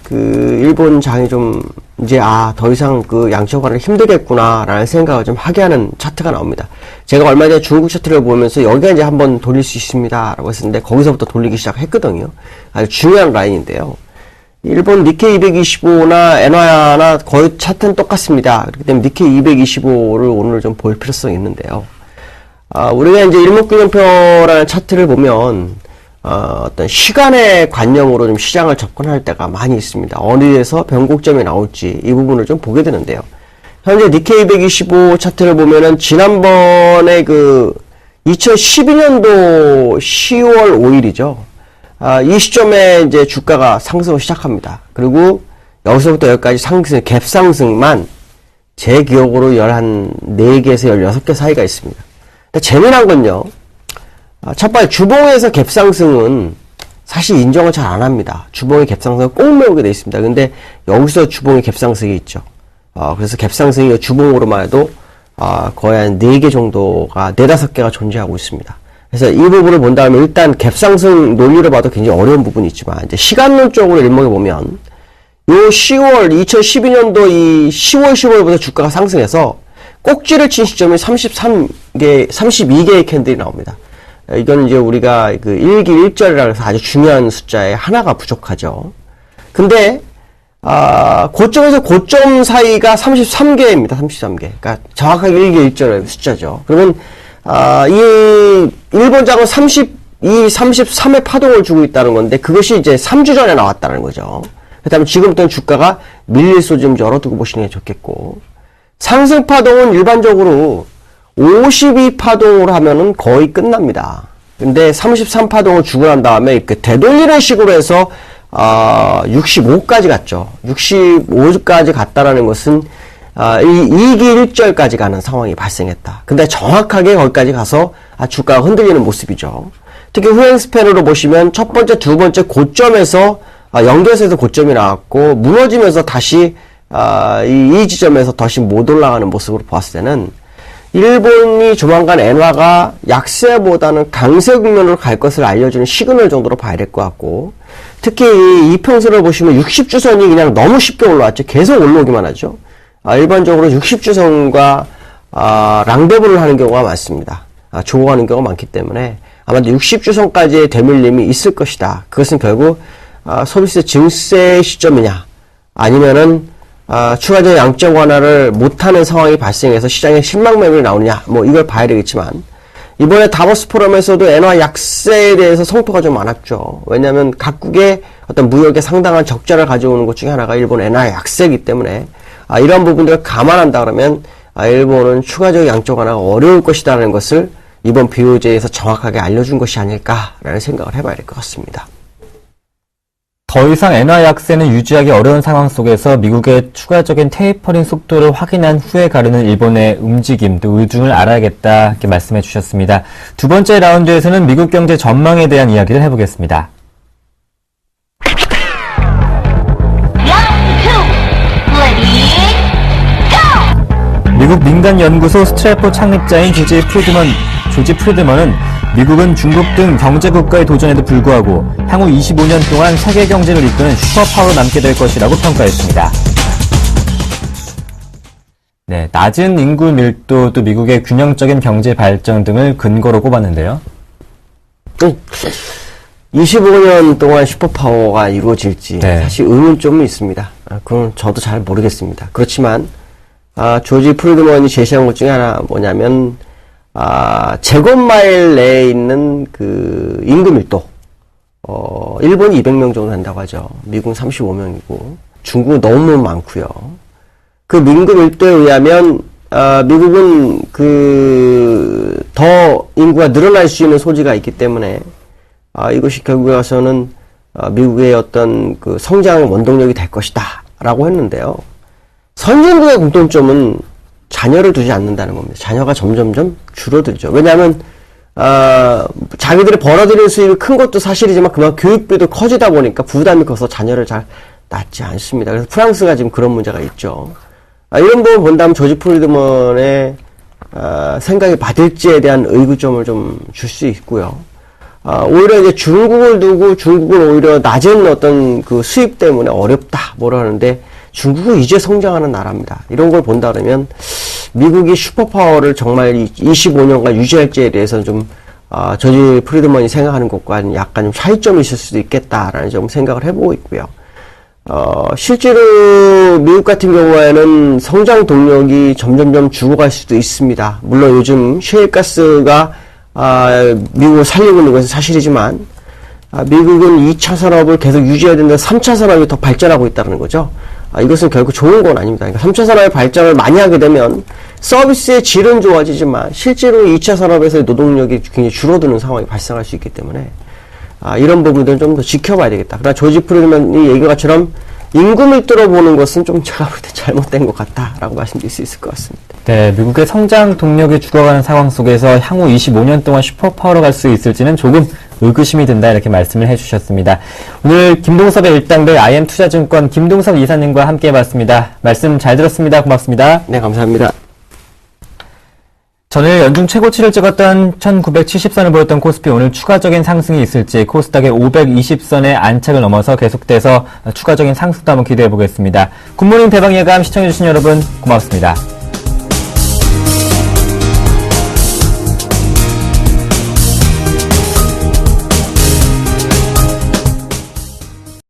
일본 장이 좀 이제 더 이상 양적완을 힘들겠구나 라는 생각을 좀 하게 하는 차트가 나옵니다. 제가 얼마 전에 중국 차트를 보면서 여기가 이제 한번 돌릴 수 있습니다 라고 했었는데, 거기서부터 돌리기 시작했거든요. 아주 중요한 라인인데요. 일본 니케이 225나 엔화나 거의 차트는 똑같습니다. 그렇기 때문에 니케이 225를 오늘 좀 볼 필요성이 있는데요. 우리가 이제 일목균형표라는 차트를 보면 어떤 시간의 관념으로 좀 시장을 접근할 때가 많이 있습니다. 어디에서 변곡점이 나올지 이 부분을 좀 보게 되는데요. 현재 니케이 225 차트를 보면은 지난번에 2012년도 10월 5일이죠. 이 시점에 이제 주가가 상승을 시작합니다. 그리고 여기서부터 여기까지 갭 상승만 제 기억으로 4개에서 16개 사이가 있습니다. 근데 재미난 건요, 첫 번째, 주봉에서 갭상승은 사실 인정을 잘 안 합니다. 주봉의 갭상승은 꼭 메우게 되어 있습니다. 근데 여기서 주봉의 갭상승이 있죠. 그래서 갭상승이 주봉으로만 해도 거의 한 4개 정도가, 4-5개가 존재하고 있습니다. 그래서 이 부분을 본 다음에 일단 갭상승 논리를 봐도 굉장히 어려운 부분이 있지만, 이제 시간론적으로 일목에 보면, 2012년도 이 10월, 15일부터 주가가 상승해서 꼭지를 친 시점이 32개의 캔들이 나옵니다. 이건 이제 우리가 일기일절이라 해서 아주 중요한 숫자에 하나가 부족하죠. 근데, 고점에서 고점 사이가 33개입니다. 33개. 그러니까 정확하게 일기일절의 숫자죠. 그러면, 이 일본장은 33의 파동을 주고 있다는 건데, 그것이 이제 3주 전에 나왔다는 거죠. 그다음에 지금부터는 주가가 밀릴 수 좀 열어두고 보시는 게 좋겠고, 상승 파동은 일반적으로 52파동으로 하면은 거의 끝납니다. 근데 33파동을 주고 난 다음에 이렇게 되돌리는 식으로 해서 65까지 갔죠. 65까지 갔다라는 것은 이기일절까지 가는 상황이 발생했다. 근데 정확하게 거기까지 가서 주가가 흔들리는 모습이죠. 특히 후행 스팬으로 보시면 첫 번째, 두 번째 고점에서 연결해서 고점이 나왔고, 무너지면서 다시 이 지점에서 다시 못 올라가는 모습으로 봤을 때는 일본이 조만간 엔화가 약세보다는 강세 국면으로 갈 것을 알려주는 시그널 정도로 봐야 될 것 같고, 특히 이 이평선을 보시면 60주선이 그냥 너무 쉽게 올라왔죠. 계속 올라오기만 하죠. 일반적으로 60주선과 랑데부를 하는 경우가 많습니다. 조고하는 경우가 많기 때문에 아마도 60주선까지의 대밀림이 있을 것이다. 그것은 결국 소비세 증세 시점이냐, 아니면은 추가적인 양적 완화를 못하는 상황이 발생해서 시장에 실망 매물이 나오느냐, 이걸 봐야 되겠지만, 이번에 다보스 포럼에서도 엔화 약세에 대해서 성토가 좀 많았죠. 왜냐하면 각국의 어떤 무역에 상당한 적자를 가져오는 것 중에 하나가 일본 엔화 약세이기 때문에, 이런 부분들을 감안한다 그러면 일본은 추가적인 양적 완화가 어려울 것이다라는 것을 이번 BOJ에서 정확하게 알려준 것이 아닐까라는 생각을 해봐야 될 것 같습니다. 더 이상 엔화 약세는 유지하기 어려운 상황 속에서 미국의 추가적인 테이퍼링 속도를 확인한 후에 가르는 일본의 움직임, 또 의중을 알아야겠다, 이렇게 말씀해 주셨습니다. 두 번째 라운드에서는 미국 경제 전망에 대한 이야기를 해보겠습니다. 미국 민간연구소 스트래포 창립자인 조지 프리드먼은 미국은 중국 등 경제국가의 도전에도 불구하고 향후 25년 동안 세계 경제를 이끄는 슈퍼파워로 남게 될 것이라고 평가했습니다. 네, 낮은 인구 밀도, 또 미국의 균형적인 경제 발전 등을 근거로 꼽았는데요. 25년 동안 슈퍼파워가 이루어질지 네. 사실 의문점이 있습니다. 그건 저도 잘 모르겠습니다. 그렇지만 조지 프리드먼이 제시한 것 중에 하나 뭐냐면 제곱마일 내에 있는 그 인구 밀도, 일본이 200명 정도 된다고 하죠. 미국은 35명이고, 중국은 너무 많고요. 그 인구 밀도에 의하면, 미국은 더 인구가 늘어날 수 있는 소지가 있기 때문에, 이것이 결국에 와서는, 미국의 어떤 그 성장 원동력이 될 것이다. 라고 했는데요. 선진국의 공통점은 자녀를 두지 않는다는 겁니다. 자녀가 점점점 줄어들죠. 왜냐하면, 자기들이 벌어들이는 수입이 큰 것도 사실이지만 그만큼 교육비도 커지다 보니까 부담이 커서 자녀를 잘 낳지 않습니다. 그래서 프랑스가 지금 그런 문제가 있죠. 이런 부분 본다면 조지 프리드먼의 생각이 맞을지에 대한 의구점을 좀 줄 수 있고요. 오히려 이제 중국을 두고 중국은 오히려 낮은 어떤 그 수입 때문에 어렵다 뭐라 하는데 중국은 이제 성장하는 나라입니다. 이런 걸 본다 그러면 미국이 슈퍼파워를 정말 25년간 유지할지에 대해서는 좀 조지 프리드먼이 생각하는 것과 약간 좀 차이점이 있을 수도 있겠다라는 좀 생각을 해보고 있고요. 실제로 미국 같은 경우에는 성장 동력이 점점점 죽어갈 수도 있습니다. 물론 요즘 셰일가스가 미국을 살리고 있는 것은 사실이지만 미국은 2차 산업을 계속 유지해야 된다. 3차 산업이 더 발전하고 있다는 거죠. 이것은 결국 좋은 건 아닙니다. 그러니까 3차 산업의 발전을 많이 하게 되면 서비스의 질은 좋아지지만 실제로 2차 산업에서의 노동력이 굉장히 줄어드는 상황이 발생할 수 있기 때문에 이런 부분들은 좀 더 지켜봐야 되겠다. 그러나 조지 프리드먼이 얘기한 것처럼 인구 밀도로 보는 것은 좀 제가 볼 때 잘못된 것 같다라고 말씀드릴 수 있을 것 같습니다. 네, 미국의 성장 동력이 죽어가는 상황 속에서 향후 25년 동안 슈퍼파워로 갈 수 있을지는 조금 의구심이 든다 이렇게 말씀을 해주셨습니다. 오늘 김동섭의 일당들 IM투자증권 김동섭 이사님과 함께 해봤습니다. 말씀 잘 들었습니다. 고맙습니다. 네, 감사합니다. 전일 연중 최고치를 찍었던 1970선을 보였던 코스피 오늘 추가적인 상승이 있을지 코스닥의 520선의 안착을 넘어서 계속돼서 추가적인 상승도 한번 기대해 보겠습니다. 굿모닝 대박 예감 시청해주신 여러분 고맙습니다.